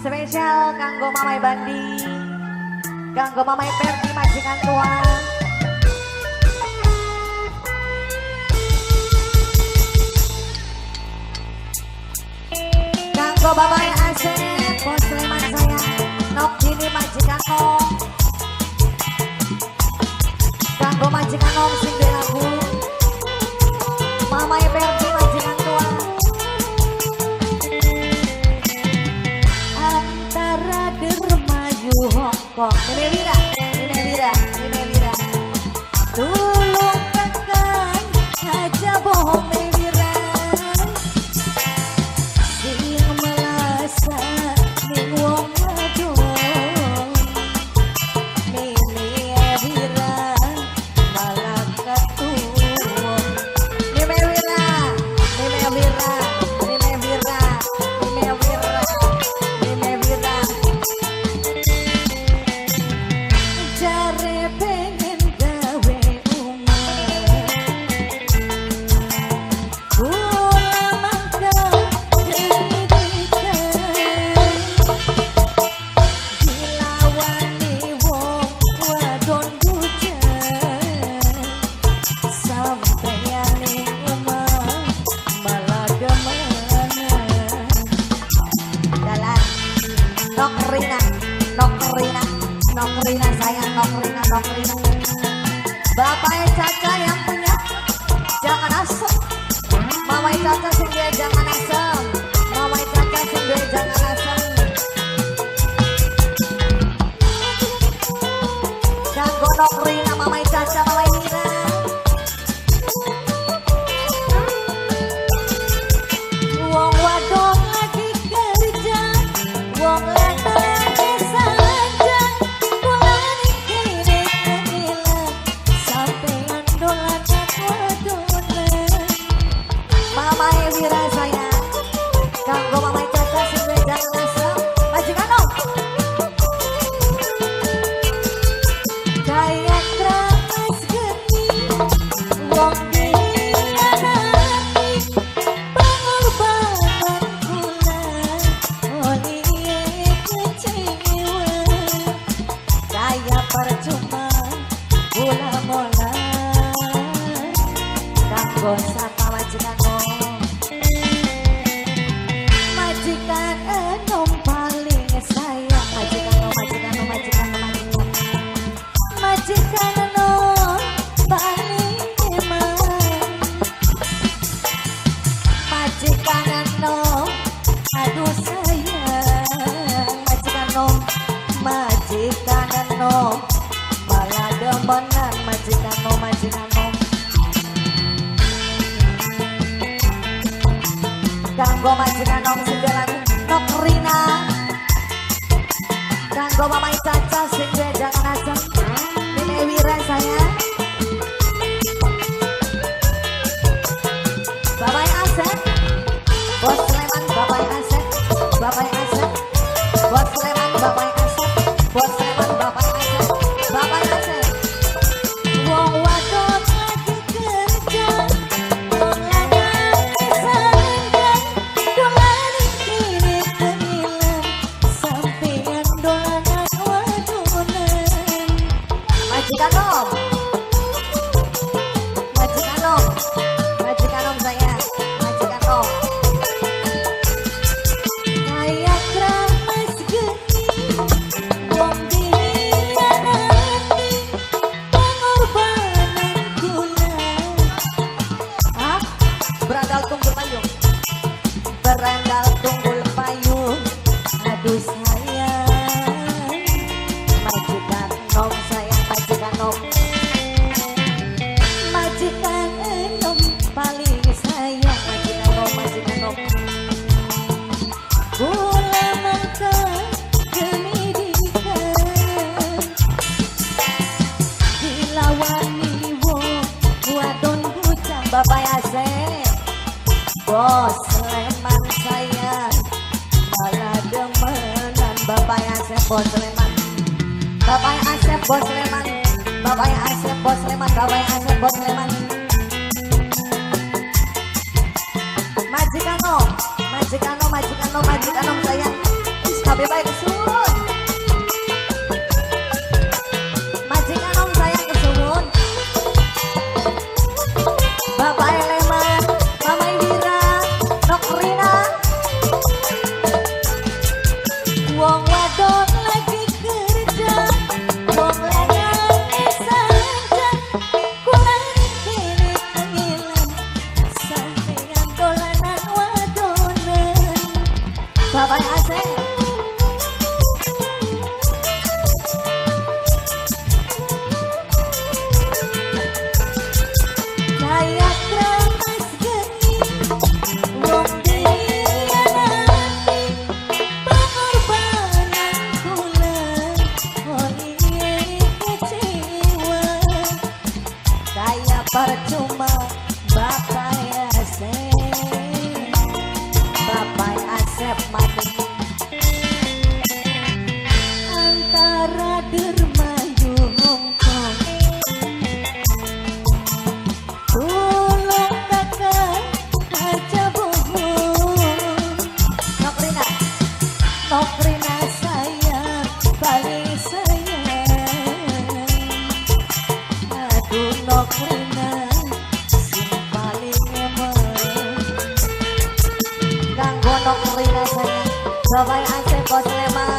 spesial kanggo Mamai Bandi, kanggo Mamai Perti majikan tua. Kanggo Bapak Asep, Bos Sleman saya, Nok Dini majikan Om. Kanggo majikan Om sing lagu, Mamai Perti majikan tua. Antara dermayu Hongkong, ini Wira. Tulung kakak aja bohong Wira. Sing melasa ning wong wadon. Mimi Wira malah ketuwong. Mimi Wira. Jare pengen gawe umah. Kula mangka dilawani wong wadon bujang. Sampeyan ning umah malah demenan. Dalan Nokrina sayang, Nokrina. Bapak Caca yang punya jangan asem. Mama Caca sing dia jangan asem. Mama Caca sing dia jangan asem. Kanggo Nokrina, Mama Caca, Mama Nina. Wong wadon lagi kerja, wong lanang lagi saja. Kulani kini kehilang, sampean dolanan wadonan. Mama Wira saya, kanggo Mama Caca sing jangan asem. Majikan Om. Kayak tramas geni, wong dihianati, pengorbanan kula oli kecewa. Kayak percuma kula mola, kanggo sapa majikan Om. Majikan Om paling sayang, majikan Om. Majikan Om paling emang. Majikan Om, aduh sayang. Majikan Om malah demenan. Majikan Om. Kanggo majikan Om sing lagu Nokrina, kanggo Mama Caca sing jangan asem. Mimi Wira saya, Bapak Asep, Bos Sleman, Bapak Asep, Bos Sleman, Bapak Asep, wong wadon lagi kerja, wong lanang kesandang. Dolani kini kehilang, sampeyan dolanan wadonan. Majikan Om saya, majikan Om. Kayak tramas geni, wong dihianati, pengorbanan kula. Berandal tunggul payung, aduh sayang. Majikan Om sayang, majikan Om. Majikan Om paling sayang, majikan Om. Kula mangka kemidikan, dilawani wong wadon bujang. Bapak Asep, Bos Sleman saya, malah demenan. Bapak Asep, Bos Sleman. Majikan Om sayang. Tapi baik kesuwun. Majikan om sayang kesuwun. Bapak Eleman, Mama Ibira, Nok Rina. Wong wadon lagi kerja, wong lanang saja. Kurang kini pengilang, sampeyan dolanan wadonan. Bapak Asep. Saya keramas geni, wong dianati, pengorbanan kula, oleh kecewa. Saya percuma, Bapak Asep mati. Antara dermayu Hongkong, tulung kakak aja bohong. Nok Rina sayang, paling sayang. Aduh Nok Rina, sing paling emang. Kanggo Nok Rina sayang, Bapak Asep Bos Sleman.